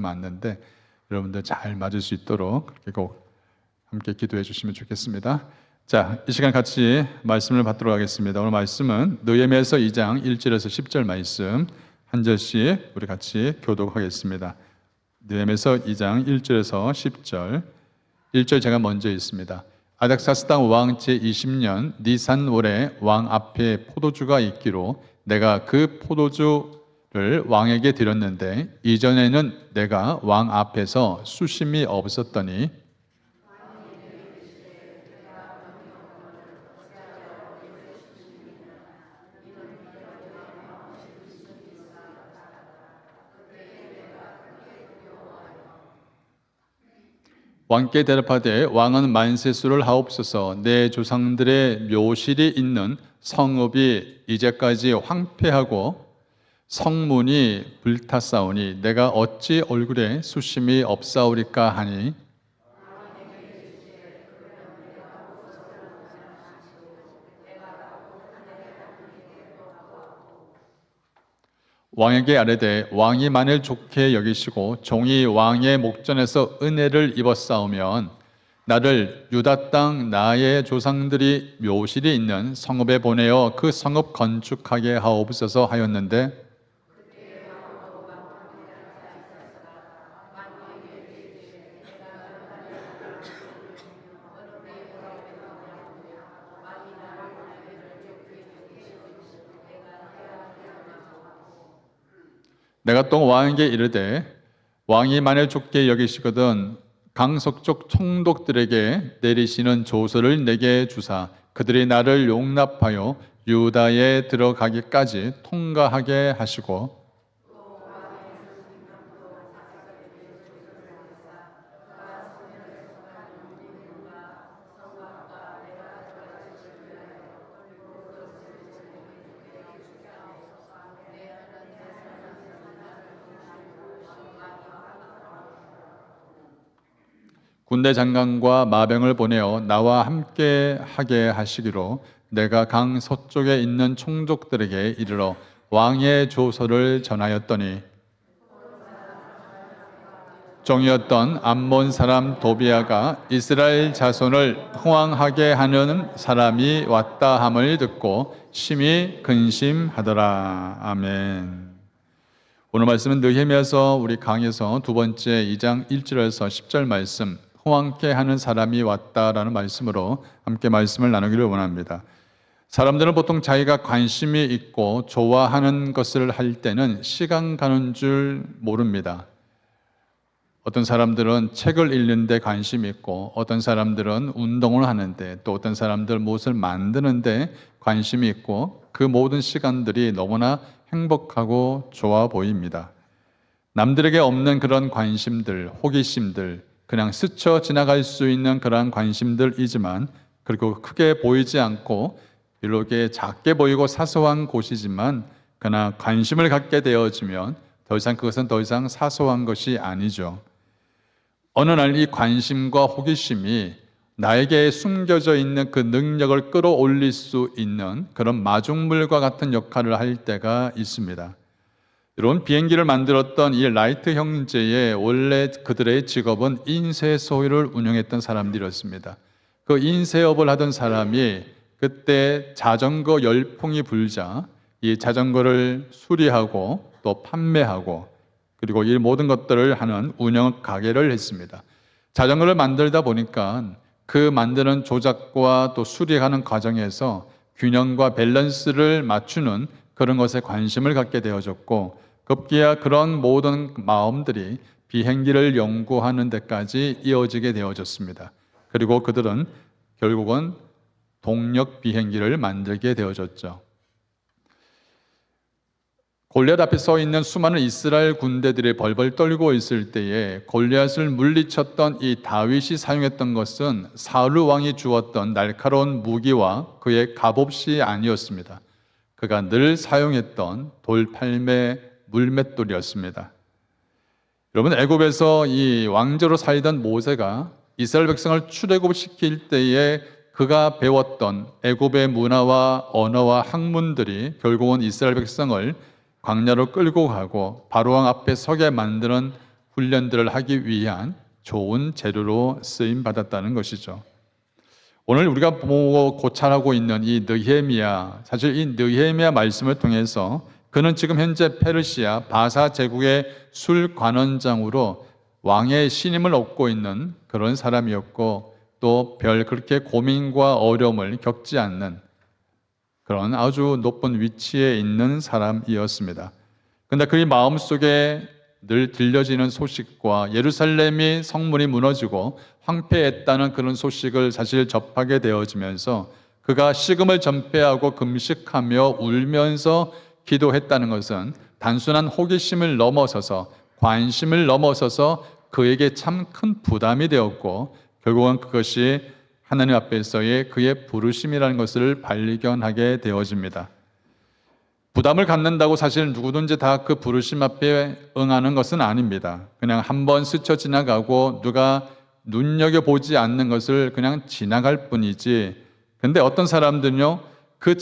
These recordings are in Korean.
맞는데 여러분들 잘 맞을 수 있도록 그렇게 꼭 함께 기도해 주시면 좋겠습니다. 자, 이 시간 같이 말씀을 받도록 하겠습니다. 오늘 말씀은 느헤미야서 2장 1절에서 10절 말씀 한 절씩 우리 같이 교독하겠습니다. 느헤미야서 2장 1절에서 10절 1절 제가 먼저 읽습니다. 아닥사스당 왕 제20년 니산월에 왕 앞에 포도주가 있기로 내가 그 포도주를 왕에게 드렸는데 이전에는 내가 왕 앞에서 수심이 없었더니 왕께 대답하되 왕은 만세수를 하옵소서. 내 조상들의 묘실이 있는 성읍이 이제까지 황폐하고 성문이 불탔사오니 내가 어찌 얼굴에 수심이 없사오리까 하니 왕에게 아뢰되 왕이 만일 좋게 여기시고 종이 왕의 목전에서 은혜를 입었사오면 나를 유다 땅 나의 조상들이 묘실이 있는 성읍에 보내어 그 성읍 건축하게 하옵소서 하였는데 내가 또 왕에게 이르되 왕이 만일 좋게 여기시거든 강석쪽 총독들에게 내리시는 조서를 내게 주사 그들이 나를 용납하여 유다에 들어가기까지 통과하게 하시고 군대 장관과 마병을 보내어 나와 함께 하게 하시기로 내가 강 서쪽에 있는 총독들에게 이르러 왕의 조서를 전하였더니 종이었던 암몬 사람 도비아가 이스라엘 자손을 흥왕하게 하는 사람이 왔다 함을 듣고 심히 근심하더라. 아멘. 오늘 말씀은 느헤미야서 우리 강에서 두 번째 2장 1절에서 10절 말씀 흥왕케 하는 사람이 왔다라는 말씀으로 함께 말씀을 나누기를 원합니다. 사람들은 보통 자기가 관심이 있고 좋아하는 것을 할 때는 시간 가는 줄 모릅니다. 어떤 사람들은 책을 읽는데 관심이 있고 어떤 사람들은 운동을 하는데 또 어떤 사람들은 무엇을 만드는데 관심이 있고 그 모든 시간들이 너무나 행복하고 좋아 보입니다. 남들에게 없는 그런 관심들, 호기심들 그냥 스쳐 지나갈 수 있는 그러한 관심들이지만 그리고 크게 보이지 않고 이렇게 작게 보이고 사소한 곳이지만 그러나 관심을 갖게 되어지면 더 이상 그것은 더 이상 사소한 것이 아니죠. 어느 날 이 관심과 호기심이 나에게 숨겨져 있는 그 능력을 끌어올릴 수 있는 그런 마중물과 같은 역할을 할 때가 있습니다. 여러분, 비행기를 만들었던 이 라이트 형제의 원래 그들의 직업은 인쇄 소위를 운영했던 사람들이었습니다. 그 인쇄업을 하던 사람이 그때 자전거 열풍이 불자 이 자전거를 수리하고 또 판매하고 그리고 이 모든 것들을 하는 운영 가게를 했습니다. 자전거를 만들다 보니까 그 만드는 조작과 또 수리하는 과정에서 균형과 밸런스를 맞추는 그런 것에 관심을 갖게 되어졌고 급기야 그런 모든 마음들이 비행기를 연구하는 데까지 이어지게 되어졌습니다. 그리고 그들은 결국은 동력 비행기를 만들게 되어졌죠. 골리앗 앞에 서 있는 수많은 이스라엘 군대들이 벌벌 떨고 있을 때에 골리앗을 물리쳤던 이 다윗이 사용했던 것은 사울 왕이 주었던 날카로운 무기와 그의 갑옷이 아니었습니다. 그가 늘 사용했던 돌팔매 물맷돌이었습니다. 여러분, 애굽에서 이 왕조로 살던 모세가 이스라엘 백성을 출애굽시킬 때에 그가 배웠던 애굽의 문화와 언어와 학문들이 결국은 이스라엘 백성을 광야로 끌고 가고 바로왕 앞에 서게 만드는 훈련들을 하기 위한 좋은 재료로 쓰임 받았다는 것이죠. 오늘 우리가 보고 고찰하고 있는 이 느헤미야, 사실 이 느헤미야 말씀을 통해서 그는 지금 현재 페르시아 바사 제국의 술관원장으로 왕의 신임을 얻고 있는 그런 사람이었고, 또 별 그렇게 고민과 어려움을 겪지 않는 그런 아주 높은 위치에 있는 사람이었습니다. 그런데 그의 마음속에 늘 들려지는 소식과 예루살렘이 성문이 무너지고 황폐했다는 그런 소식을 사실 접하게 되어지면서 그가 식음을 전폐하고 금식하며 울면서 기도했다는 것은 단순한 호기심을 넘어서서, 관심을 넘어서서 그에게 참 큰 부담이 되었고, 결국은 그것이 하나님 앞에서의 그의 부르심이라는 것을 발견하게 되어집니다. 부담을 갖는다고 사실 누구든지 다 그 부르심 앞에 응하는 것은 아닙니다. 그냥 한번 스쳐 지나가고 누가 눈여겨보지 않는 것을 그냥 지나갈 뿐이지, 근데 어떤 사람들은요, 그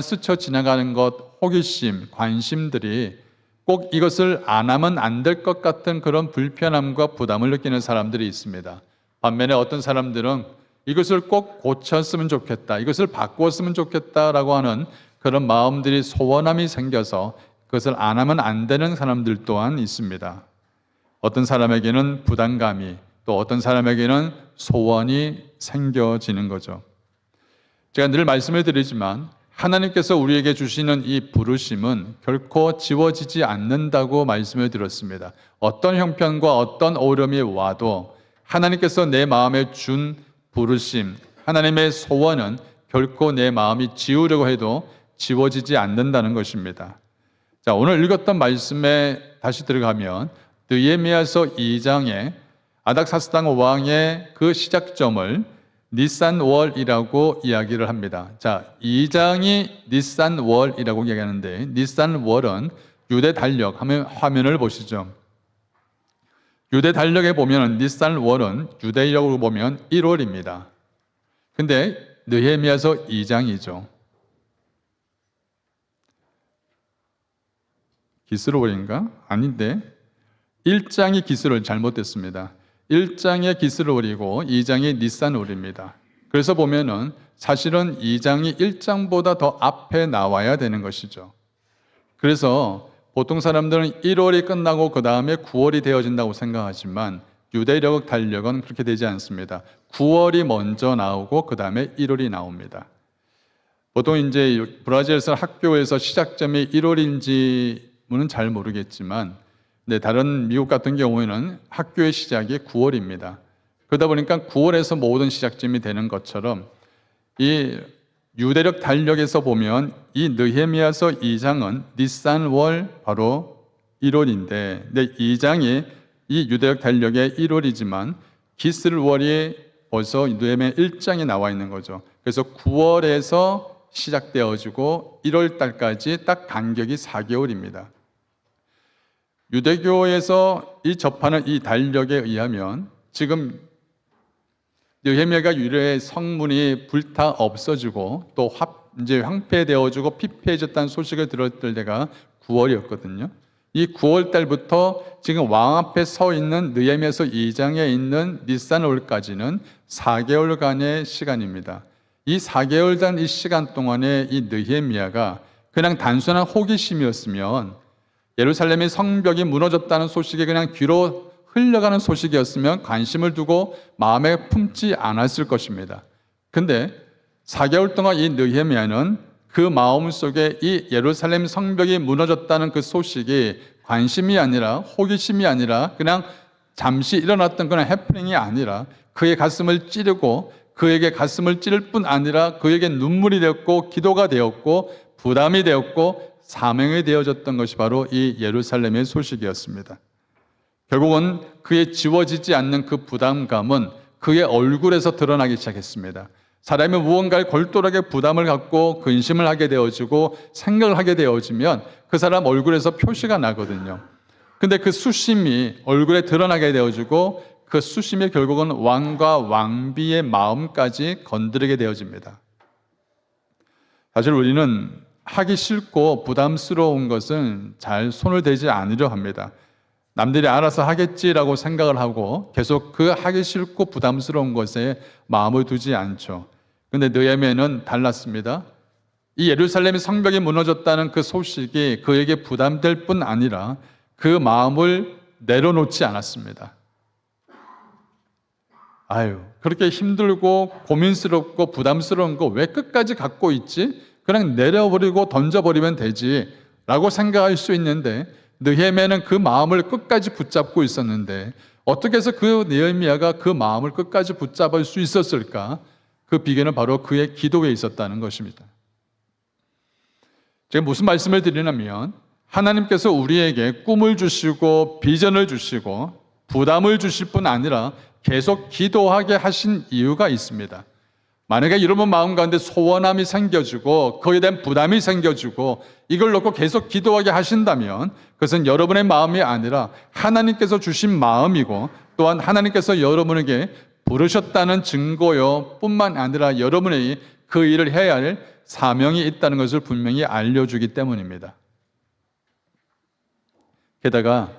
스쳐 지나가는 것, 호기심, 관심들이 꼭 이것을 안 하면 안 될 것 같은 그런 불편함과 부담을 느끼는 사람들이 있습니다. 반면에 어떤 사람들은 이것을 꼭 고쳤으면 좋겠다, 이것을 바꾸었으면 좋겠다라고 하는 그런 마음들이, 소원함이 생겨서 그것을 안 하면 안 되는 사람들 또한 있습니다. 어떤 사람에게는 부담감이, 또 어떤 사람에게는 소원이 생겨지는 거죠. 제가 늘 말씀을 드리지만 하나님께서 우리에게 주시는 이 부르심은 결코 지워지지 않는다고 말씀을 드렸습니다. 어떤 형편과 어떤 어려움이 와도 하나님께서 내 마음에 준 부르심, 하나님의 소원은 결코 내 마음이 지우려고 해도 지워지지 않는다는 것입니다. 자, 오늘 읽었던 말씀에 다시 들어가면 느헤미야서 2장에 아닥사스당 왕의 그 시작점을 니산월이라고 이야기를 합니다. 자, 2장이 니산월이라고 이야기하는데, 니산월은 유대 달력, 화면을 보시죠. 유대 달력에 보면 니산월은 유대력으로 보면 1월입니다. 근데 느헤미야서 2장이죠. 기스로월인가? 아닌데 1장이 기스로월, 잘못됐습니다. 1장의 기스로월이고 2장이 니산월입니다. 그래서 보면은 사실은 2장이 1장보다 더 앞에 나와야 되는 것이죠. 그래서 보통 사람들은 1월이 끝나고 그 다음에 9월이 되어진다고 생각하지만 유대력 달력은 그렇게 되지 않습니다. 9월이 먼저 나오고 그 다음에 1월이 나옵니다. 보통 이제 브라질에서 학교에서 시작점이 1월인지는 잘 모르겠지만, 네, 다른 미국 같은 경우에는 학교의 시작이 9월입니다. 그러다 보니까 9월에서 모든 시작점이 되는 것처럼 이 유대력 달력에서 보면 이 느헤미야서 2장은 니산월 바로 1월인데, 네, 2장이 이 유대력 달력의 1월이지만 기스월이 벌써 느헤미야 1장에 나와 있는 거죠. 그래서 9월에서 시작되어지고 1월 달까지 딱 간격이 4개월입니다. 유대교에서 이 접하는 이 달력에 의하면 지금 느헤미야가 유대의 성문이 불타 없어지고 또 이제 황폐되어지고 피폐해졌다는 소식을 들었을 때가 9월이었거든요. 이 9월 달부터 지금 왕 앞에 서 있는 느헤미야서 2장에 있는 니산월까지는 4개월간의 시간입니다. 이 4개월간 이 시간 동안에 이 느헤미야가 그냥 단순한 호기심이었으면, 예루살렘의 성벽이 무너졌다는 소식이 그냥 귀로 흘러가는 소식이었으면 관심을 두고 마음에 품지 않았을 것입니다. 근데 4개월 동안 이 느헤미야는 그 마음속에 이 예루살렘 성벽이 무너졌다는 그 소식이 관심이 아니라, 호기심이 아니라, 그냥 잠시 일어났던 그런 해프닝이 아니라 그의 가슴을 찌르고, 그에게 가슴을 찌를 뿐 아니라 그에게 눈물이 되었고 기도가 되었고 부담이 되었고 사명이 되어졌던 것이 바로 이 예루살렘의 소식이었습니다. 결국은 그의 지워지지 않는 그 부담감은 그의 얼굴에서 드러나기 시작했습니다. 사람이 무언가에 골똘하게 부담을 갖고 근심을 하게 되어지고 생각을 하게 되어지면 그 사람 얼굴에서 표시가 나거든요. 근데 그 수심이 얼굴에 드러나게 되어지고 그 수심이 결국은 왕과 왕비의 마음까지 건드리게 되어집니다. 사실 우리는 하기 싫고 부담스러운 것은 잘 손을 대지 않으려 합니다. 남들이 알아서 하겠지라고 생각을 하고 계속 그 하기 싫고 부담스러운 것에 마음을 두지 않죠. 그런데 느헤미야는 달랐습니다. 이 예루살렘 성벽이 무너졌다는 그 소식이 그에게 부담될 뿐 아니라 그 마음을 내려놓지 않았습니다. 그렇게 힘들고 고민스럽고 부담스러운 거 왜 끝까지 갖고 있지? 그냥 내려버리고 던져버리면 되지 라고 생각할 수 있는데, 느헤미야는 그 마음을 끝까지 붙잡고 있었는데 어떻게 해서 그 느헤미야가 그 마음을 끝까지 붙잡을 수 있었을까? 그 비결은 바로 그의 기도에 있었다는 것입니다. 제가 무슨 말씀을 드리냐면, 하나님께서 우리에게 꿈을 주시고 비전을 주시고 부담을 주실 뿐 아니라 계속 기도하게 하신 이유가 있습니다. 만약에 여러분 마음 가운데 소원함이 생겨지고 거기에 대한 부담이 생겨지고 이걸 놓고 계속 기도하게 하신다면 그것은 여러분의 마음이 아니라 하나님께서 주신 마음이고, 또한 하나님께서 여러분에게 부르셨다는 증거요 뿐만 아니라 여러분이 그 일을 해야 할 사명이 있다는 것을 분명히 알려주기 때문입니다. 게다가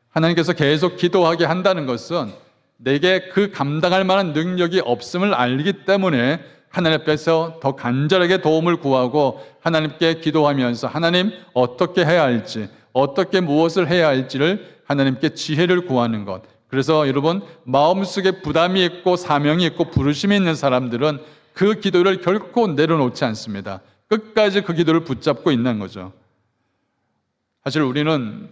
하나님께서 계속 기도하게 한다는 것은 내게 그 감당할 만한 능력이 없음을 알기 때문에 하나님 앞에서 더 간절하게 도움을 구하고 하나님께 기도하면서 하나님 어떻게 해야 할지, 어떻게 무엇을 해야 할지를 하나님께 지혜를 구하는 것. 그래서 여러분, 마음속에 부담이 있고 사명이 있고 부르심이 있는 사람들은 그 기도를 결코 내려놓지 않습니다. 끝까지 그 기도를 붙잡고 있는 거죠. 사실 우리는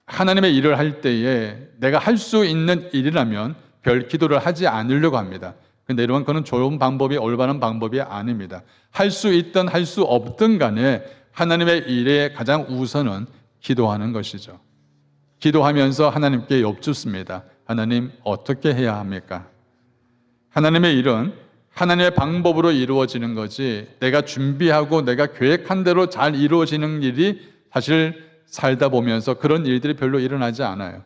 하나님의 일을 할 때에 내가 할 수 있는 일이라면 별 기도를 하지 않으려고 합니다. 근데 여러분, 그건 좋은 방법이 올바른 방법이 아닙니다. 할 수 있든 할 수 없든 간에 하나님의 일에 가장 우선은 기도하는 것이죠. 기도하면서 하나님께 여쭙습니다. 하나님 어떻게 해야 합니까? 하나님의 일은 하나님의 방법으로 이루어지는 거지 내가 준비하고 내가 계획한 대로 잘 이루어지는 일이 사실 살다 보면서 그런 일들이 별로 일어나지 않아요.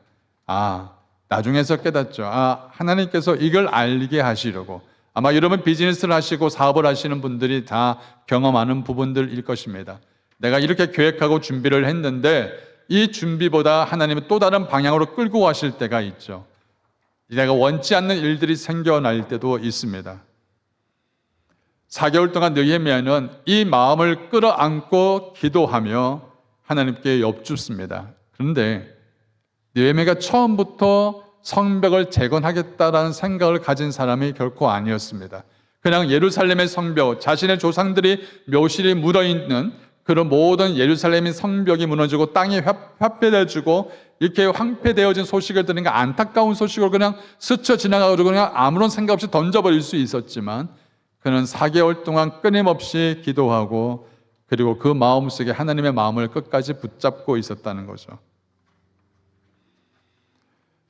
나중에서 깨닫죠. 하나님께서 이걸 알게 하시려고. 아마 여러분 비즈니스를 하시고 사업을 하시는 분들이 다 경험하는 부분들일 것입니다. 내가 이렇게 계획하고 준비를 했는데 이 준비보다 하나님은 또 다른 방향으로 끌고 가실 때가 있죠. 내가 원치 않는 일들이 생겨날 때도 있습니다. 4개월 동안 느헤미야는 이 마음을 끌어안고 기도하며 하나님께 여쭙습니다. 그런데 느헤미야가 처음부터 성벽을 재건하겠다라는 생각을 가진 사람이 결코 아니었습니다. 그냥 예루살렘의 성벽, 자신의 조상들이 묘실이 묻어있는 그런 모든 예루살렘의 성벽이 무너지고 땅이 화폐되어지고 이렇게 황폐되어진 소식을 들으니까 안타까운 소식으로 그냥 스쳐 지나가고 그냥 아무런 생각 없이 던져버릴 수 있었지만 그는 4개월 동안 끊임없이 기도하고 그리고 그 마음속에 하나님의 마음을 끝까지 붙잡고 있었다는 거죠.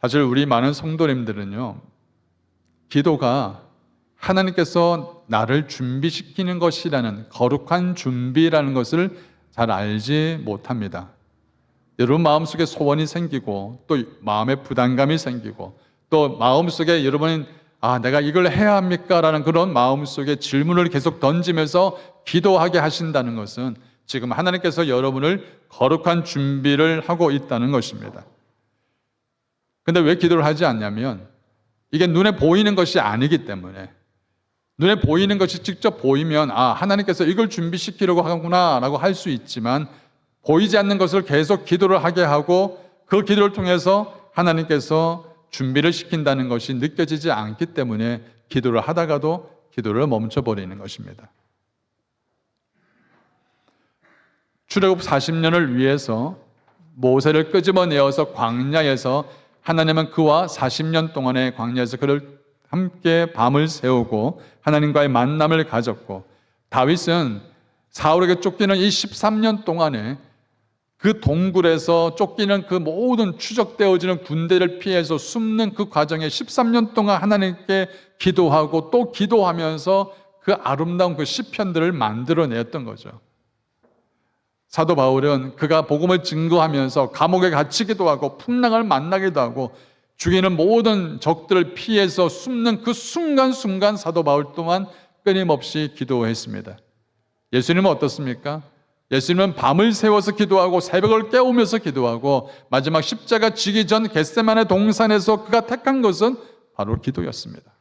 사실 우리 많은 성도님들은요, 기도가 하나님께서 나를 준비시키는 것이라는 거룩한 준비라는 것을 잘 알지 못합니다. 여러분 마음속에 소원이 생기고 또 마음에 부담감이 생기고 또 마음속에 여러분은 내가 이걸 해야 합니까? 라는 그런 마음속에 질문을 계속 던지면서 기도하게 하신다는 것은 지금 하나님께서 여러분을 거룩한 준비를 하고 있다는 것입니다. 근데 왜 기도를 하지 않냐면 이게 눈에 보이는 것이 아니기 때문에, 눈에 보이는 것이 직접 보이면 하나님께서 이걸 준비시키려고 하구나 라고 할 수 있지만 보이지 않는 것을 계속 기도를 하게 하고 그 기도를 통해서 하나님께서 준비를 시킨다는 것이 느껴지지 않기 때문에 기도를 하다가도 기도를 멈춰버리는 것입니다. 출애굽 40년을 위해서 모세를 끄집어내어서 광야에서 하나님은 그와 40년 동안의 광야에서 그를 함께 밤을 새우고 하나님과의 만남을 가졌고, 다윗은 사울에게 쫓기는 이 13년 동안에 그 동굴에서 쫓기는 그 모든 추적되어지는 군대를 피해서 숨는 그 과정에 13년 동안 하나님께 기도하고 또 기도하면서 그 아름다운 그 시편들을 만들어냈던 거죠. 사도 바울은 그가 복음을 증거하면서 감옥에 갇히기도 하고 풍랑을 만나기도 하고 죽이는 모든 적들을 피해서 숨는 그 순간순간 사도 바울 또한 끊임없이 기도했습니다. 예수님은 어떻습니까? 예수님은 밤을 새워서 기도하고 새벽을 깨우면서 기도하고 마지막 십자가 지기 전 겟세마네 동산에서 그가 택한 것은 바로 기도였습니다.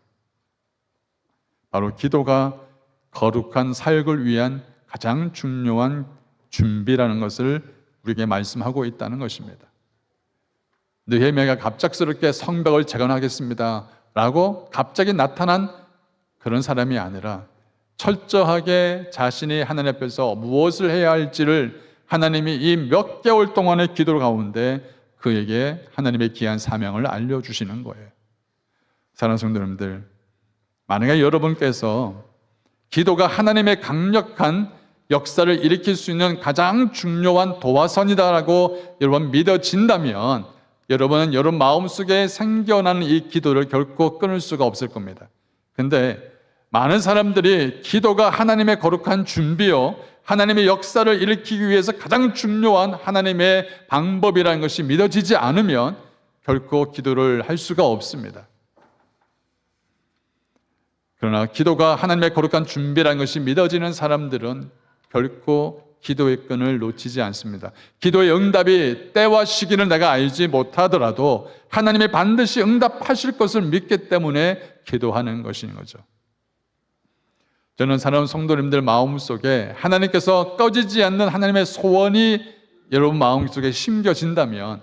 바로 기도가 거룩한 사역을 위한 가장 중요한 준비라는 것을 우리에게 말씀하고 있다는 것입니다. 느헤미야가 갑작스럽게 성벽을 재건하겠습니다 라고 갑자기 나타난 그런 사람이 아니라 철저하게 자신이 하나님 앞에서 무엇을 해야 할지를 하나님이 이 몇 개월 동안의 기도 가운데 그에게 하나님의 귀한 사명을 알려주시는 거예요. 사랑하는 성도 여러분들, 만약에 여러분께서 기도가 하나님의 강력한 역사를 일으킬 수 있는 가장 중요한 도화선이다라고 여러분 믿어진다면 여러분은 여러분 마음속에 생겨나는 이 기도를 결코 끊을 수가 없을 겁니다. 근데 많은 사람들이 기도가 하나님의 거룩한 준비요, 하나님의 역사를 일으키기 위해서 가장 중요한 하나님의 방법이라는 것이 믿어지지 않으면 결코 기도를 할 수가 없습니다. 그러나 기도가 하나님의 거룩한 준비라는 것이 믿어지는 사람들은 결코 기도의 끈을 놓치지 않습니다. 기도의 응답이 때와 시기를 내가 알지 못하더라도 하나님이 반드시 응답하실 것을 믿기 때문에 기도하는 것인 거죠. 저는 사랑하는 성도님들 마음속에 하나님께서 꺼지지 않는 하나님의 소원이 여러분 마음속에 심겨진다면,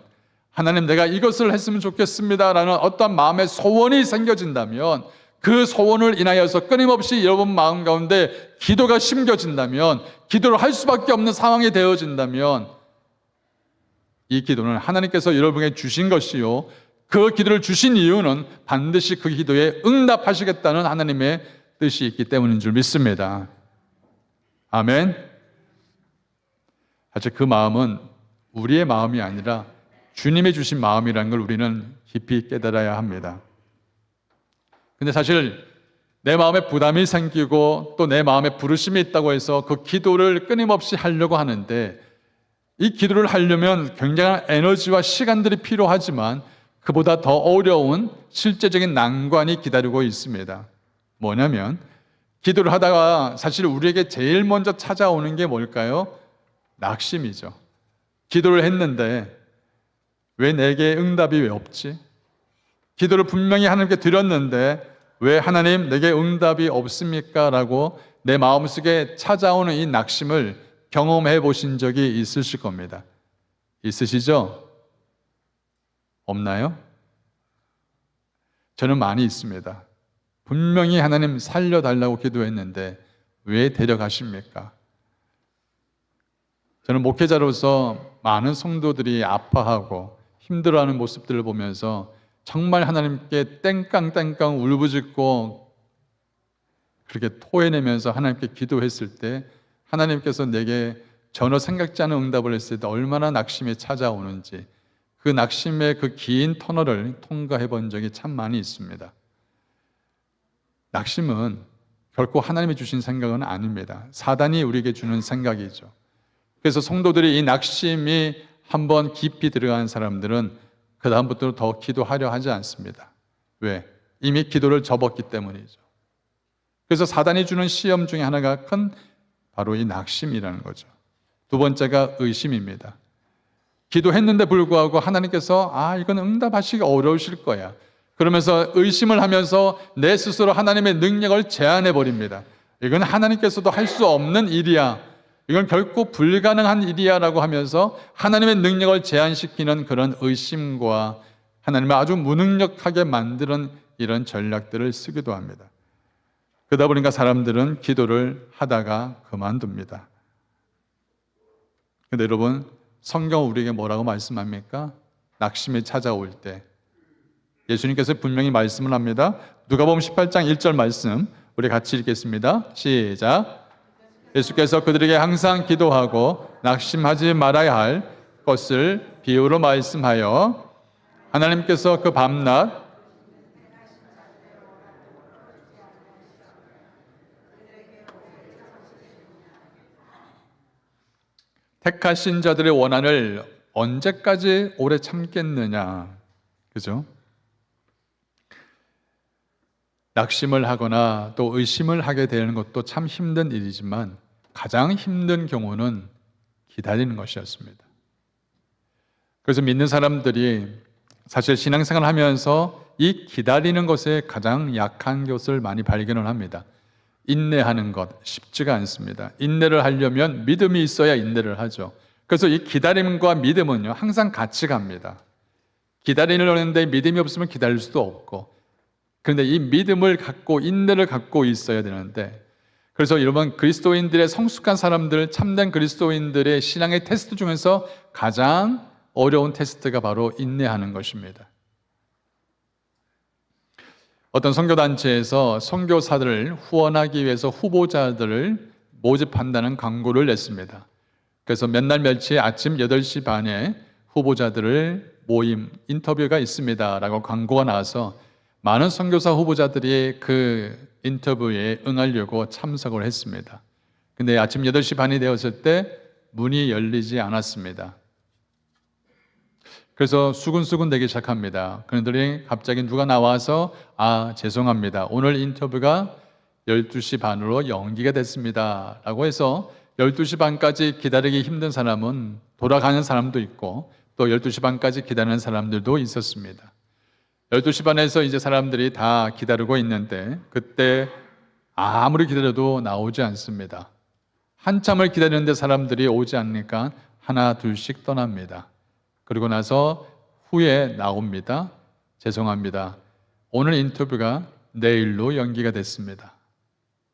하나님 내가 이것을 했으면 좋겠습니다라는 어떠한 마음의 소원이 생겨진다면, 그 소원을 인하여서 끊임없이 여러분 마음 가운데 기도가 심겨진다면, 기도를 할 수밖에 없는 상황이 되어진다면 이 기도는 하나님께서 여러분에게 주신 것이요, 그 기도를 주신 이유는 반드시 그 기도에 응답하시겠다는 하나님의 뜻이 있기 때문인 줄 믿습니다. 아멘. 사실 그 마음은 우리의 마음이 아니라 주님이 주신 마음이라는 걸 우리는 깊이 깨달아야 합니다. 근데 사실 내 마음에 부담이 생기고 또 내 마음에 부르심이 있다고 해서 그 기도를 끊임없이 하려고 하는데, 이 기도를 하려면 굉장한 에너지와 시간들이 필요하지만 그보다 더 어려운 실제적인 난관이 기다리고 있습니다. 뭐냐면 기도를 하다가 사실 우리에게 제일 먼저 찾아오는 게 뭘까요? 낙심이죠. 기도를 했는데 왜 내게 응답이 왜 없지? 기도를 분명히 하나님께 드렸는데 왜 하나님 내게 응답이 없습니까? 라고 내 마음속에 찾아오는 이 낙심을 경험해 보신 적이 있으실 겁니다. 있으시죠? 없나요? 저는 많이 있습니다. 분명히 하나님 살려달라고 기도했는데 왜 데려가십니까? 저는 목회자로서 많은 성도들이 아파하고 힘들어하는 모습들을 보면서 정말 하나님께 땡깡땡깡 울부짖고 그렇게 토해내면서 하나님께 기도했을 때 하나님께서 내게 전혀 생각지 않은 응답을 했을 때 얼마나 낙심이 찾아오는지, 그 낙심의 그 긴 터널을 통과해 본 적이 참 많이 있습니다. 낙심은 결코 하나님이 주신 생각은 아닙니다. 사단이 우리에게 주는 생각이죠. 그래서 성도들이 이 낙심이 한번 깊이 들어간 사람들은 그 다음부터 더 기도하려 하지 않습니다. 왜? 이미 기도를 접었기 때문이죠. 그래서 사단이 주는 시험 중에 하나가 큰 바로 이 낙심이라는 거죠. 두 번째가 의심입니다. 기도했는데 불구하고 하나님께서 이건 응답하시기 어려우실 거야, 그러면서 의심을 하면서 내 스스로 하나님의 능력을 제한해 버립니다. 이건 하나님께서도 할 수 없는 일이야, 이건 결코 불가능한 일이야 라고 하면서 하나님의 능력을 제한시키는 그런 의심과 하나님을 아주 무능력하게 만드는 이런 전략들을 쓰기도 합니다. 그러다 보니까 사람들은 기도를 하다가 그만둡니다. 그런데 여러분, 성경은 우리에게 뭐라고 말씀합니까? 낙심이 찾아올 때 예수님께서 분명히 말씀을 합니다. 누가복음 18장 1절 말씀 우리 같이 읽겠습니다. 시작. 예수께서 그들에게 항상 기도하고 낙심하지 말아야 할 것을 비유로 말씀하여 하나님께서 그 밤낮 택하신 자들의 원한을 언제까지 오래 참겠느냐, 그죠? 낙심을 하거나 또 의심을 하게 되는 것도 참 힘든 일이지만 가장 힘든 경우는 기다리는 것이었습니다. 그래서 믿는 사람들이 사실 신앙생활을 하면서 이 기다리는 것에 가장 약한 것을 많이 발견을 합니다. 인내하는 것 쉽지가 않습니다. 인내를 하려면 믿음이 있어야 인내를 하죠. 그래서 이 기다림과 믿음은요, 항상 같이 갑니다. 기다리려는데 믿음이 없으면 기다릴 수도 없고, 그런데 이 믿음을 갖고 인내를 갖고 있어야 되는데, 그래서 여러분, 그리스도인들의 성숙한 사람들, 참된 그리스도인들의 신앙의 테스트 중에서 가장 어려운 테스트가 바로 인내하는 것입니다. 어떤 선교단체에서 선교사들을 후원하기 위해서 후보자들을 모집한다는 광고를 냈습니다. 그래서 몇 날 며칠 아침 8시 반에 후보자들을 모임, 인터뷰가 있습니다 라고 광고가 나와서 많은 선교사 후보자들이 그 인터뷰에 응하려고 참석을 했습니다. 근데 아침 8시 반이 되었을 때 문이 열리지 않았습니다. 그래서 수근수근 되기 시작합니다. 그런데 갑자기 누가 나와서 죄송합니다. 오늘 인터뷰가 12시 반으로 연기가 됐습니다 라고 해서 12시 반까지 기다리기 힘든 사람은 돌아가는 사람도 있고 또 12시 반까지 기다리는 사람들도 있었습니다. 12시 반에서 이제 사람들이 다 기다리고 있는데 그때 아무리 기다려도 나오지 않습니다. 한참을 기다리는데 사람들이 오지 않으니까 하나 둘씩 떠납니다. 그리고 나서 후에 나옵니다. 죄송합니다. 오늘 인터뷰가 내일로 연기가 됐습니다.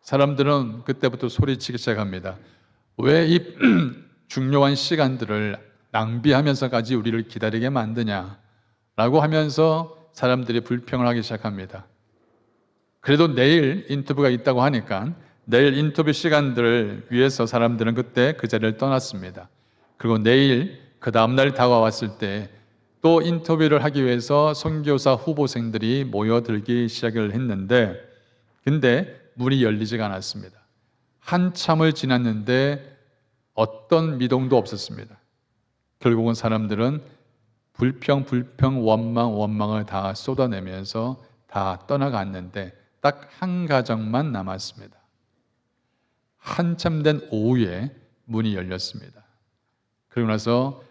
사람들은 그때부터 소리치기 시작합니다. 왜 이 중요한 시간들을 낭비하면서까지 우리를 기다리게 만드냐 라고 하면서 사람들이 불평을 하기 시작합니다. 그래도 내일 인터뷰가 있다고 하니까 내일 인터뷰 시간들을 위해서 사람들은 그때 그 자리를 떠났습니다. 그리고 내일 그 다음날 다가왔을 때 또 인터뷰를 하기 위해서 선교사 후보생들이 모여들기 시작을 했는데 근데 문이 열리지가 않았습니다. 한참을 지났는데 어떤 미동도 없었습니다. 결국은 사람들은 불평, 원망을 다 쏟아내면서 다 떠나갔는데 딱 한 가정만 남았습니다. 한참 된 오후에 문이 열렸습니다. 그리고 나서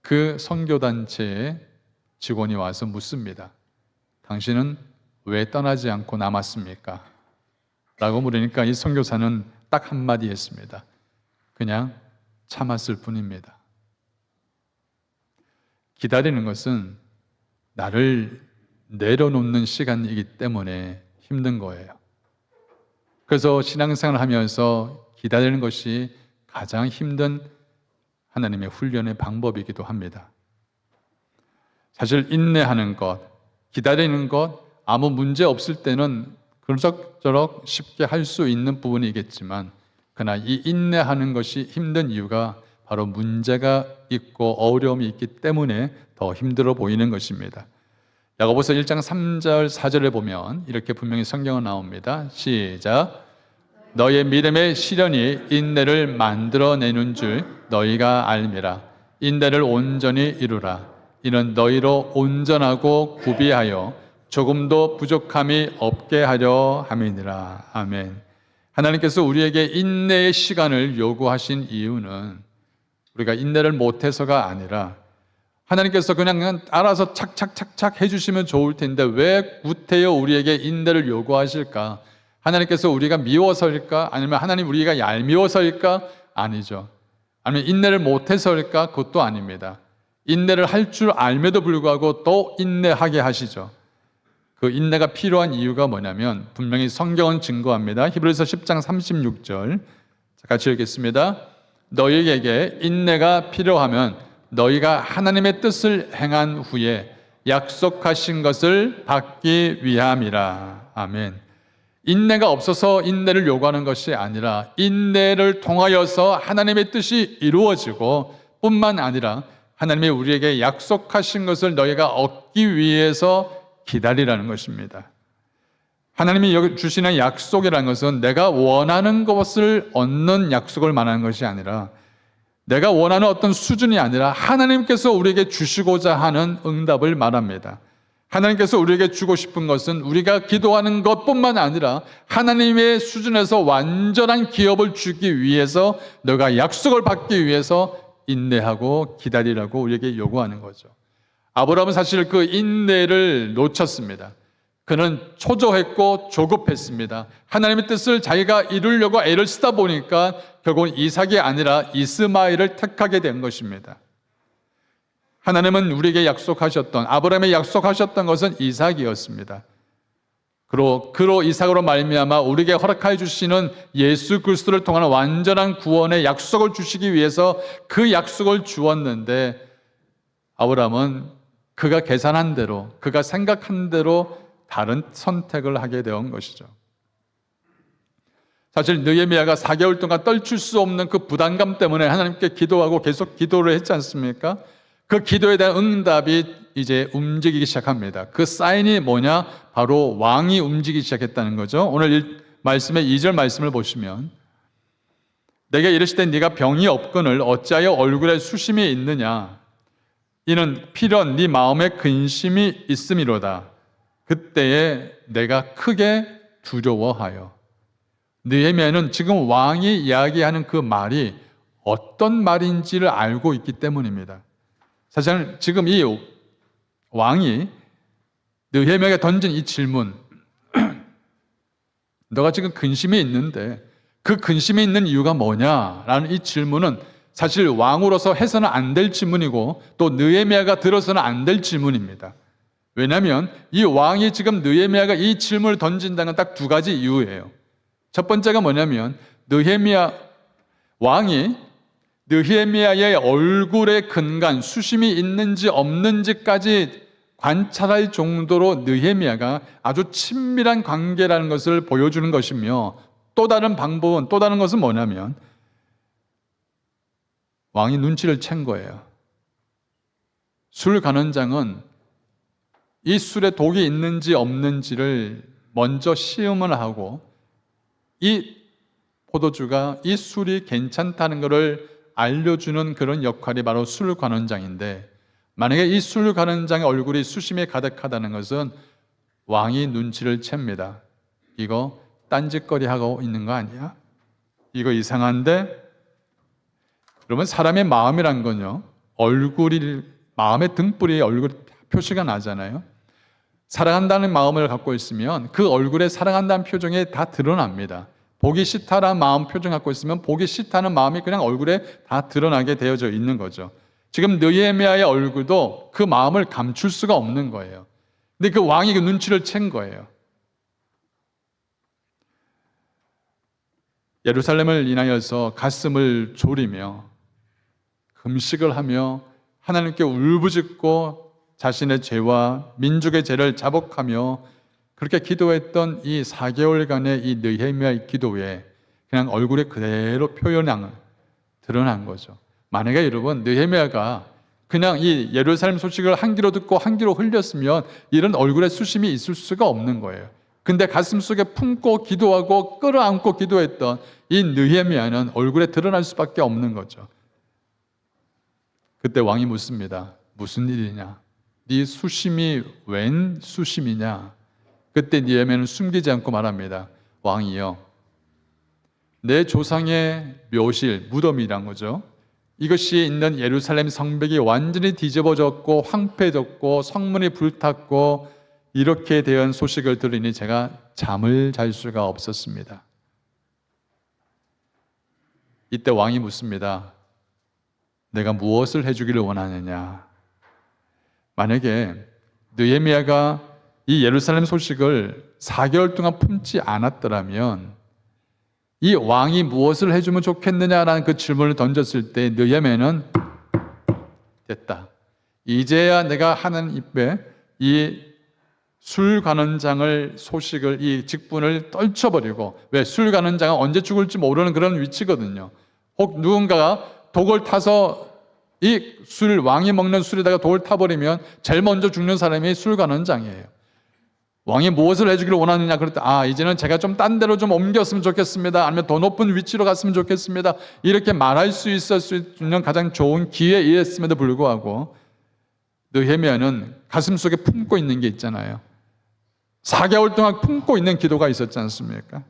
그 선교단체의 직원이 와서 묻습니다. 당신은 왜 떠나지 않고 남았습니까? 라고 물으니까 이 선교사는 딱 한마디 했습니다. 그냥 참았을 뿐입니다. 기다리는 것은 나를 내려놓는 시간이기 때문에 힘든 거예요. 그래서 신앙생활을 하면서 기다리는 것이 가장 힘든 하나님의 훈련의 방법이기도 합니다. 사실 인내하는 것, 기다리는 것 아무 문제 없을 때는 그럭저럭 쉽게 할 수 있는 부분이겠지만 그러나 이 인내하는 것이 힘든 이유가 바로 문제가 있고 어려움이 있기 때문에 더 힘들어 보이는 것입니다. 야고보서 1장 3절 4절에 보면 이렇게 분명히 성경은 나옵니다. 시작. 너의 믿음의 시련이 인내를 만들어내는 줄 너희가 알미라. 인내를 온전히 이루라. 이는 너희로 온전하고 구비하여 조금도 부족함이 없게 하려 함이니라. 아멘. 하나님께서 우리에게 인내의 시간을 요구하신 이유는 우리가 인내를 못해서가 아니라 하나님께서 그냥 알아서 착착착착 해주시면 좋을 텐데 왜 구태여 우리에게 인내를 요구하실까? 하나님께서 우리가 미워서일까? 아니면 하나님 우리가 얄미워서일까? 아니죠. 아니면 인내를 못해서일까? 그것도 아닙니다. 인내를 할 줄 알면도 불구하고 또 인내하게 하시죠. 그 인내가 필요한 이유가 뭐냐면 분명히 성경은 증거합니다. 히브리서 10장 36절 같이 읽겠습니다. 너희에게 인내가 필요하면 너희가 하나님의 뜻을 행한 후에 약속하신 것을 받기 위함이라. 아멘. 인내가 없어서 인내를 요구하는 것이 아니라 인내를 통하여서 하나님의 뜻이 이루어지고 뿐만 아니라 하나님이 우리에게 약속하신 것을 너희가 얻기 위해서 기다리라는 것입니다. 하나님이 주시는 약속이라는 것은 내가 원하는 것을 얻는 약속을 말하는 것이 아니라 내가 원하는 어떤 수준이 아니라 하나님께서 우리에게 주시고자 하는 응답을 말합니다. 하나님께서 우리에게 주고 싶은 것은 우리가 기도하는 것뿐만 아니라 하나님의 수준에서 완전한 기업을 주기 위해서, 너가 약속을 받기 위해서 인내하고 기다리라고 우리에게 요구하는 거죠. 아브라함은 사실 그 인내를 놓쳤습니다. 그는 초조했고 조급했습니다. 하나님의 뜻을 자기가 이루려고 애를 쓰다 보니까 결국은 이삭이 아니라 이스마엘을 택하게 된 것입니다. 하나님은 우리에게 약속하셨던, 아브라함에 약속하셨던 것은 이삭이었습니다. 그로 이삭으로 말미암아 우리에게 허락하여 주시는 예수 그리스도를 통한 완전한 구원의 약속을 주시기 위해서 그 약속을 주었는데, 아브라함은 그가 계산한 대로, 그가 생각한 대로 다른 선택을 하게 된 것이죠. 사실 느헤미야가 4개월 동안 떨칠 수 없는 그 부담감 때문에 하나님께 기도하고 계속 기도를 했지 않습니까? 그 기도에 대한 응답이 이제 움직이기 시작합니다. 그 사인이 뭐냐? 바로 왕이 움직이기 시작했다는 거죠. 오늘 말씀의 2절 말씀을 보시면, 내게 이르시되 네가 병이 없거늘 어찌하여 얼굴에 수심이 있느냐? 이는 필연 네 마음에 근심이 있음이로다. 그때에 내가 크게 두려워하여. 느헤미야는 지금 왕이 이야기하는 그 말이 어떤 말인지를 알고 있기 때문입니다. 사실 지금 이 왕이 느헤미야에게 던진 이 질문, 너가 지금 근심이 있는데 그 근심이 있는 이유가 뭐냐라는 이 질문은 사실 왕으로서 해서는 안 될 질문이고, 또 느헤미야가 들어서는 안 될 질문입니다. 왜냐하면 이 왕이 지금 느헤미야가 이 질문을 던진다는 건 딱 두 가지 이유예요. 첫 번째가 뭐냐면, 왕이 느헤미야의 얼굴에 근간, 수심이 있는지 없는지까지 관찰할 정도로 느헤미야가 아주 친밀한 관계라는 것을 보여주는 것이며, 또 다른 방법은, 또 다른 것은 뭐냐면 왕이 눈치를 챈 거예요. 술 관원장은 이 술에 독이 있는지 없는지를 먼저 시음을 하고, 이 포도주가, 이 술이 괜찮다는 것을 알려주는 그런 역할이 바로 술 관원장인데, 만약에 이 술 관원장의 얼굴이 수심에 가득하다는 것은 왕이 눈치를 챕니다. 이거 딴짓거리 하고 있는 거 아니야? 이거 이상한데? 그러면 사람의 마음이란 건요, 마음의 등불이 얼굴 표시가 나잖아요. 사랑한다는 마음을 갖고 있으면 그 얼굴에 사랑한다는 표정이 다 드러납니다. 보기 싫다라는 마음 표정 갖고 있으면 보기 싫다는 마음이 그냥 얼굴에 다 드러나게 되어져 있는 거죠. 지금 느헤미야의 얼굴도 그 마음을 감출 수가 없는 거예요. 근데 그 왕이 그 눈치를 챈 거예요. 예루살렘을 인하여서 가슴을 졸이며 금식을 하며 하나님께 울부짖고 자신의 죄와 민족의 죄를 자복하며 그렇게 기도했던 이 4개월간의 이 느헤미야의 기도에 그냥 얼굴에 그대로 드러난 거죠. 만약에 여러분, 느헤미야가 그냥 이 예루살렘 소식을 한 귀로 듣고 한 귀로 흘렸으면 이런 얼굴에 수심이 있을 수가 없는 거예요. 근데 가슴속에 품고 기도하고 끌어안고 기도했던 이 느헤미야는 얼굴에 드러날 수밖에 없는 거죠. 그때 왕이 묻습니다. 무슨 일이냐? 네 수심이 웬 수심이냐? 그때 느헤미야는 숨기지 않고 말합니다. 왕이여, 내 조상의 묘실, 무덤이란 거죠. 이것이 있는 예루살렘 성벽이 완전히 뒤집어졌고 황폐해졌고 성문이 불탔고 이렇게 된 소식을 들으니 제가 잠을 잘 수가 없었습니다. 이때 왕이 묻습니다. 내가 무엇을 해주기를 원하느냐? 만약에 느헤미야가 이 예루살렘 소식을 4개월 동안 품지 않았더라면 이 왕이 무엇을 해주면 좋겠느냐라는 그 질문을 던졌을 때 느헤미야는 됐다. 이제야 내가 하나님 입에 이 술 관원장을 소식을, 이 직분을 떨쳐버리고, 왜? 술 관원장은 언제 죽을지 모르는 그런 위치거든요. 혹 누군가가 독을 타서 이 왕이 먹는 술에다가 독을 타버리면 제일 먼저 죽는 사람이 술 관원장이에요. 왕이 무엇을 해주기를 원하느냐 그랬더니 이제는 제가 좀 딴 데로 좀 옮겼으면 좋겠습니다. 아니면 더 높은 위치로 갔으면 좋겠습니다. 이렇게 말할 수 있을 수 있는 가장 좋은 기회였음에도 불구하고 느헤미야는 가슴속에 품고 있는 게 있잖아요. 4개월 동안 품고 있는 기도가 있었지 않습니까?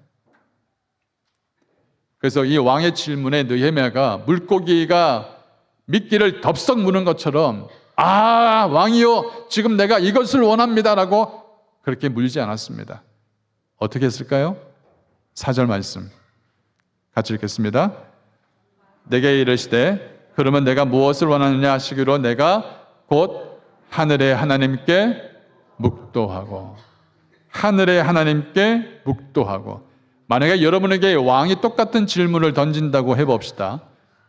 그래서 이 왕의 질문에 느헤미야가 물고기가 미끼를 덥석 무는 것처럼 아, 왕이요, 지금 내가 이것을 원합니다라고 그렇게 물지 않았습니다. 어떻게 했을까요? 4절 말씀 같이 읽겠습니다. 내게 이르시되 그러면 내가 무엇을 원하느냐 하시기로 내가 곧 하늘의 하나님께 묵도하고, 하늘의 하나님께 묵도하고. 만약에 여러분에게 왕이 똑같은 질문을 던진다고 해봅시다.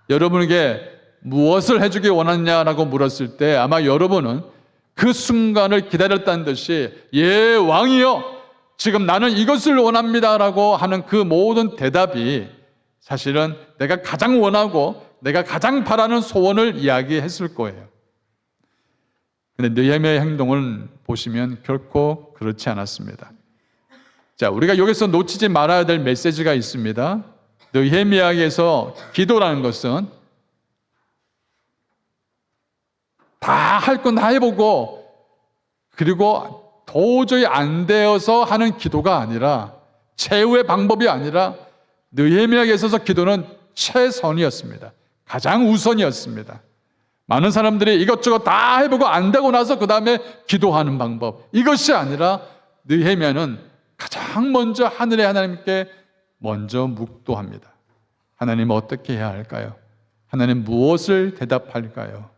여러분에게 무엇을 해주기 원하느냐라고 물었을 때 아마 여러분은 그 순간을 기다렸다는 듯이 예, 왕이요, 지금 나는 이것을 원합니다라고 하는 그 모든 대답이 사실은 내가 가장 원하고 내가 가장 바라는 소원을 이야기했을 거예요. 그런데 느헤미야의 행동을 보시면 결코 그렇지 않았습니다. 자, 우리가 여기서 놓치지 말아야 될 메시지가 있습니다. 느헤미야에게서 기도라는 것은 다 할 건 다 해보고 그리고 도저히 안 되어서 하는 기도가 아니라, 최후의 방법이 아니라 느헤미야에게 있어서 기도는 최선이었습니다. 가장 우선이었습니다. 많은 사람들이 이것저것 다 해보고 안 되고 나서 그 다음에 기도하는 방법, 이것이 아니라 느헤미야는 가장 먼저 하늘의 하나님께 먼저 묵도합니다. 하나님 어떻게 해야 할까요? 하나님 무엇을 대답할까요?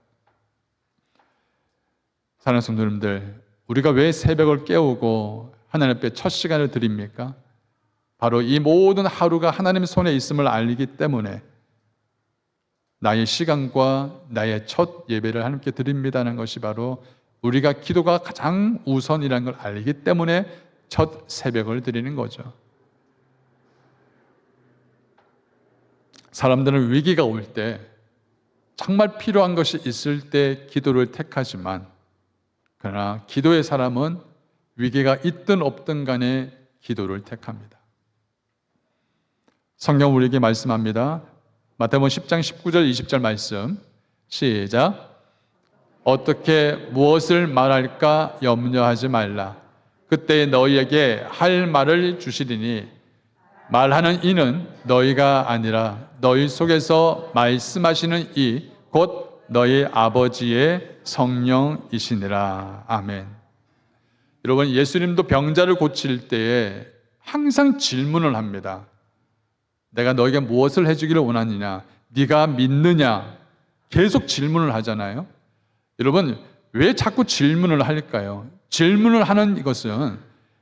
사랑하는 성도님들, 우리가 왜 새벽을 깨우고 하나님 앞에 첫 시간을 드립니까? 바로 이 모든 하루가 하나님 손에 있음을 알기 때문에 나의 시간과 나의 첫 예배를 하나님께 드립니다는 것이 바로 우리가 기도가 가장 우선이라는 걸 알기 때문에 첫 새벽을 드리는 거죠. 사람들은 위기가 올 때, 정말 필요한 것이 있을 때 기도를 택하지만, 그러나 기도의 사람은 위기가 있든 없든 간에 기도를 택합니다. 성경 우리에게 말씀합니다. 마태복음 10장 19절 20절 말씀 시작. 어떻게 무엇을 말할까 염려하지 말라. 그때 너희에게 할 말을 주시리니 말하는 이는 너희가 아니라 너희 속에서 말씀하시는 이 곧 너희 아버지의 성령이시니라. 아멘. 여러분, 예수님도 병자를 고칠 때에 항상 질문을 합니다. 내가 너에게 무엇을 해주기를 원하느냐? 네가 믿느냐? 계속 질문을 하잖아요. 여러분, 왜 자꾸 질문을 할까요? 질문을 하는 이것은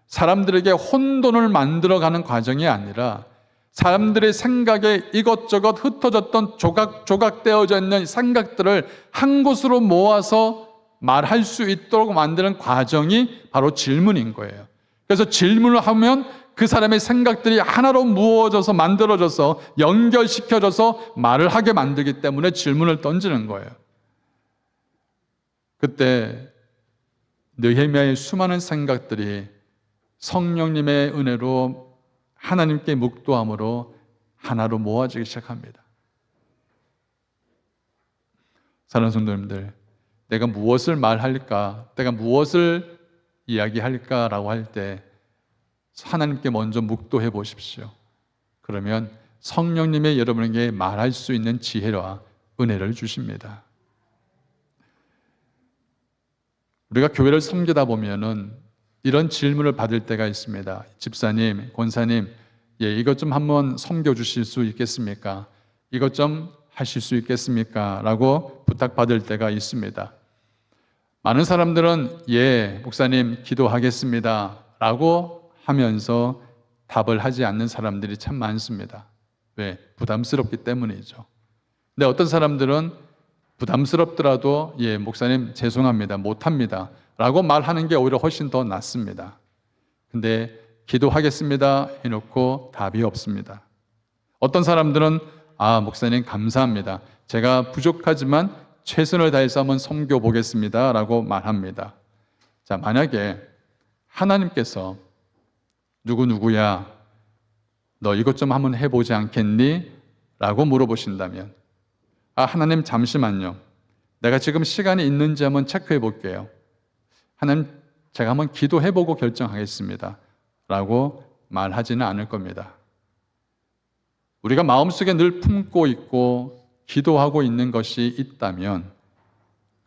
사람들에게 혼돈을 만들어가는 과정이 아니라 사람들의 생각에 이것저것 흩어졌던 조각조각 되어져 있는 생각들을 한 곳으로 모아서 말할 수 있도록 만드는 과정이 바로 질문인 거예요. 그래서 질문을 하면 그 사람의 생각들이 하나로 모아져서 만들어져서 연결시켜져서 말을 하게 만들기 때문에 질문을 던지는 거예요. 그때 느헤미야의 수많은 생각들이 성령님의 은혜로 하나님께 묵도함으로 하나로 모아지기 시작합니다. 사랑하는 성도님들, 내가 무엇을 말할까, 내가 무엇을 이야기할까라고 할 때 하나님께 먼저 묵도해 보십시오. 그러면 성령님의 여러분에게 말할 수 있는 지혜와 은혜를 주십니다. 우리가 교회를 섬기다 보면은 이런 질문을 받을 때가 있습니다. 집사님, 권사님, 이것 좀 한번 섬겨주실 수 있겠습니까? 이것 좀 하실 수 있겠습니까? 라고 부탁받을 때가 있습니다. 많은 사람들은 예, 목사님 기도하겠습니다 라고 하면서 답을 하지 않는 사람들이 참 많습니다. 왜? 부담스럽기 때문이죠. 근데 어떤 사람들은 부담스럽더라도 예, 목사님 죄송합니다, 못합니다 라고 말하는 게 오히려 훨씬 더 낫습니다. 근데 기도하겠습니다 해놓고 답이 없습니다. 어떤 사람들은 아, 목사님 감사합니다, 제가 부족하지만 최선을 다해서 한번 섬겨보겠습니다 라고 말합니다. 자, 만약에 하나님께서 누구누구야 너 이것 좀 한번 해보지 않겠니? 라고 물어보신다면 아, 하나님 잠시만요, 내가 지금 시간이 있는지 한번 체크해 볼게요. 하나님, 제가 한번 기도해 보고 결정하겠습니다 라고 말하지는 않을 겁니다. 우리가 마음속에 늘 품고 있고 기도하고 있는 것이 있다면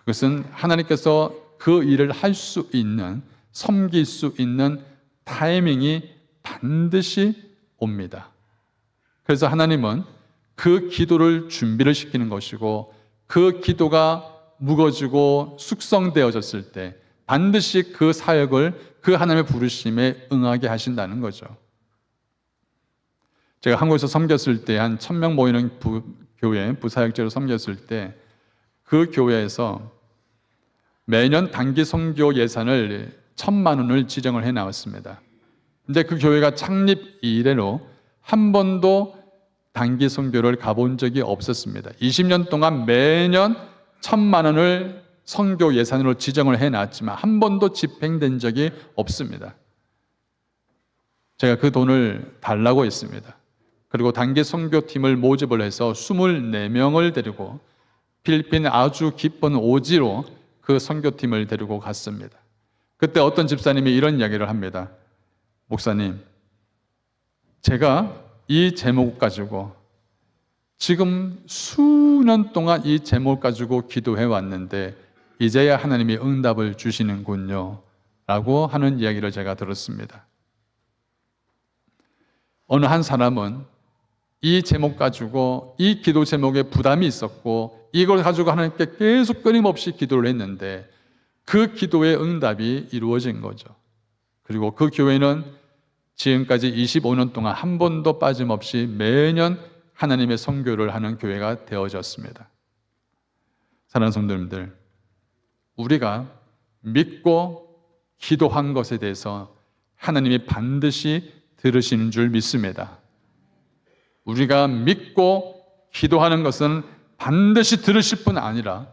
그것은 하나님께서 그 일을 할 수 있는, 섬길 수 있는 타이밍이 반드시 옵니다. 그래서 하나님은 그 기도를 준비를 시키는 것이고 그 기도가 묵어지고 숙성되어졌을 때 반드시 그 사역을 그 하나님의 부르심에 응하게 하신다는 거죠. 제가 한국에서 섬겼을 때 한 1000명 모이는 교회 부사역자로 섬겼을 때 그 교회에서 매년 단기 선교 예산을 1000만 원을 지정을 해 나왔습니다. 근데 그 교회가 창립 이래로 한 번도 단기 선교를 가본 적이 없었습니다. 20년 동안 매년 1000만 원을 선교 예산으로 지정을 해놨지만 한 번도 집행된 적이 없습니다. 제가 그 돈을 달라고 했습니다. 그리고 단기 선교팀을 모집을 해서 24명을 데리고 필리핀 아주 깊은 오지로 그 선교팀을 데리고 갔습니다. 그때 어떤 집사님이 이런 이야기를 합니다. 목사님, 제가 이 제목 가지고 지금 수년 동안 이 제목 가지고 기도해 왔는데 이제야 하나님이 응답을 주시는군요 라고 하는 이야기를 제가 들었습니다. 어느 한 사람은 이 제목 가지고 이 기도 제목에 부담이 있었고 이걸 가지고 하나님께 계속 끊임없이 기도를 했는데 그 기도의 응답이 이루어진 거죠. 그리고 그 교회는 지금까지 25년 동안 한 번도 빠짐없이 매년 하나님의 선교를 하는 교회가 되어졌습니다. 사랑하는 성도님들, 우리가 믿고 기도한 것에 대해서 하나님이 반드시 들으시는 줄 믿습니다. 우리가 믿고 기도하는 것은 반드시 들으실 뿐 아니라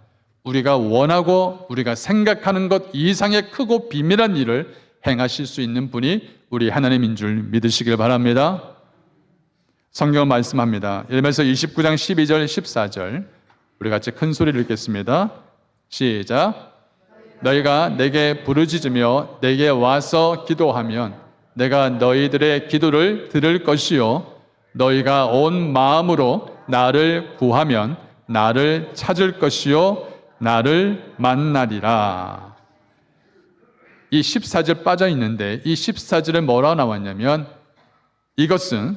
우리가 원하고 우리가 생각하는 것 이상의 크고 비밀한 일을 행하실 수 있는 분이 우리 하나님인 줄 믿으시길 바랍니다. 성경은 말씀합니다. 예레미야서 29장 12절 14절 우리 같이 큰 소리를 읽겠습니다. 시작. 너희가 내게 부르짖으며 내게 와서 기도하면 내가 너희들의 기도를 들을 것이요 너희가 온 마음으로 나를 구하면 나를 찾을 것이요 나를 만나리라. 이 14절 빠져 있는데 이 14절에 뭐라고 나왔냐면 이것은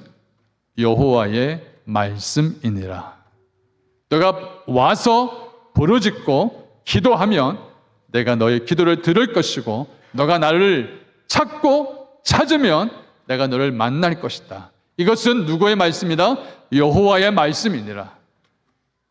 여호와의 말씀이니라. 너가 와서 부르짖고 기도하면 내가 너의 기도를 들을 것이고 너가 나를 찾고 찾으면 내가 너를 만날 것이다. 이것은 누구의 말씀이다? 여호와의 말씀이니라.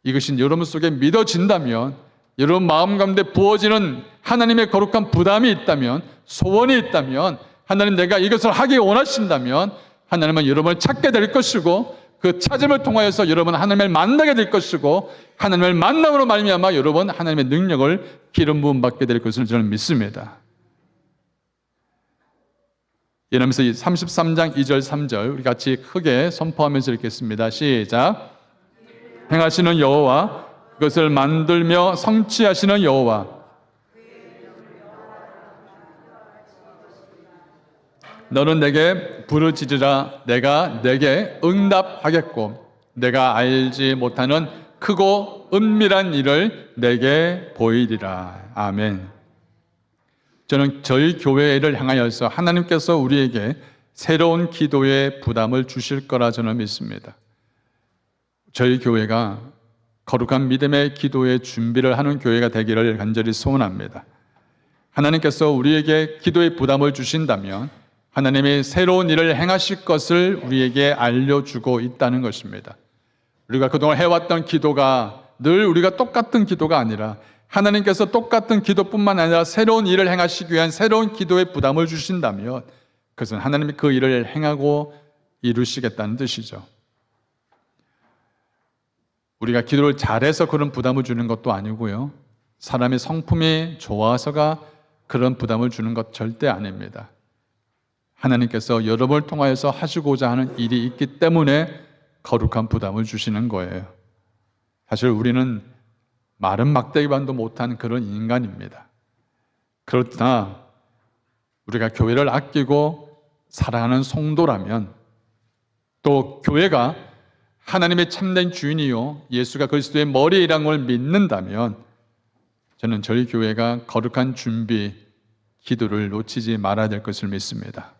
이것이 여러분 속에 믿어진다면 여러분 마음 가운데 부어지는 하나님의 거룩한 부담이 있다면 소원이 있다면 하나님 내가 이것을 하기 원하신다면 하나님은 여러분을 찾게 될 것이고 그 찾음을 통하여서 여러분 하나님을 만나게 될 것이고 하나님을 만남으로 말미암아 여러분 하나님의 능력을 기름 부음 받게 될 것을 저는 믿습니다. 예레미야서 33장 2절 3절 우리 같이 크게 선포하면서 읽겠습니다. 시작. 행하시는 여호와 그것을 만들며 성취하시는 여호와 너는 내게 부르짖으라 내가 내게 응답하겠고 내가 알지 못하는 크고 은밀한 일을 내게 보이리라. 아멘. 저는 저희 교회를 향하여서 하나님께서 우리에게 새로운 기도의 부담을 주실 거라 저는 믿습니다. 저희 교회가 거룩한 믿음의 기도의 준비를 하는 교회가 되기를 간절히 소원합니다. 하나님께서 우리에게 기도의 부담을 주신다면 하나님이 새로운 일을 행하실 것을 우리에게 알려주고 있다는 것입니다. 우리가 그동안 해왔던 기도가 늘 우리가 똑같은 기도가 아니라 하나님께서 똑같은 기도뿐만 아니라 새로운 일을 행하시기 위한 새로운 기도의 부담을 주신다면 그것은 하나님이 그 일을 행하고 이루시겠다는 뜻이죠. 우리가 기도를 잘해서 그런 부담을 주는 것도 아니고요. 사람의 성품이 좋아서가 그런 부담을 주는 것 절대 아닙니다. 하나님께서 여러분을 통하여서 하시고자 하는 일이 있기 때문에 거룩한 부담을 주시는 거예요. 사실 우리는 마른 막대기반도 못한 그런 인간입니다. 그렇다 우리가 교회를 아끼고 사랑하는 성도라면, 또 교회가 하나님의 참된 주인이요 예수가 그리스도의 머리이라는 걸 믿는다면, 저는 저희 교회가 거룩한 준비, 기도를 놓치지 말아야 될 것을 믿습니다.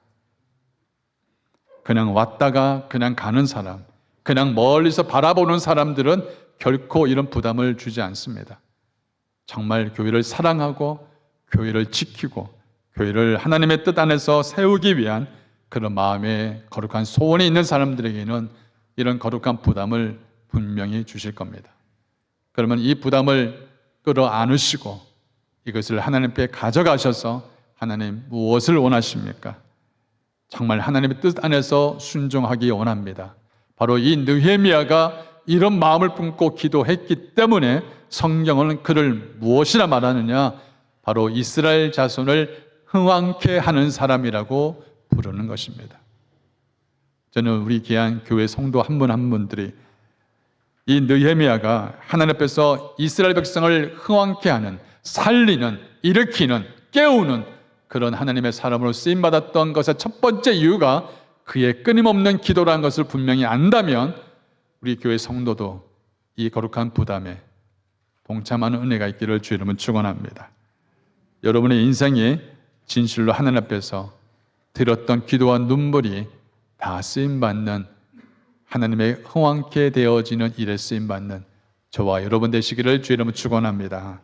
그냥 왔다가 그냥 가는 사람, 그냥 멀리서 바라보는 사람들은 결코 이런 부담을 주지 않습니다. 정말 교회를 사랑하고 교회를 지키고 교회를 하나님의 뜻 안에서 세우기 위한 그런 마음에 거룩한 소원이 있는 사람들에게는 이런 거룩한 부담을 분명히 주실 겁니다. 그러면 이 부담을 끌어안으시고 이것을 하나님 앞에 가져가셔서, 하나님 무엇을 원하십니까? 정말 하나님의 뜻 안에서 순종하기 원합니다. 바로 이 느헤미야가 이런 마음을 품고 기도했기 때문에 성경은 그를 무엇이라 말하느냐? 바로 이스라엘 자손을 흥왕케 하는 사람이라고 부르는 것입니다. 저는 우리 귀한 교회 성도 한 분 한 분들이 이 느헤미야가 하나님 앞에서 이스라엘 백성을 흥왕케 하는, 살리는, 일으키는, 깨우는 그런 하나님의 사람으로 쓰임받았던 것의 첫 번째 이유가 그의 끊임없는 기도라는 것을 분명히 안다면, 우리 교회 성도도 이 거룩한 부담에 동참하는 은혜가 있기를 주 이름은 축원합니다. 여러분의 인생이 진실로 하나님 앞에서 드렸던 기도와 눈물이 다 쓰임받는, 하나님의 흥왕케 되어지는 일에 쓰임받는 저와 여러분 되시기를 주 이름으로 축원합니다.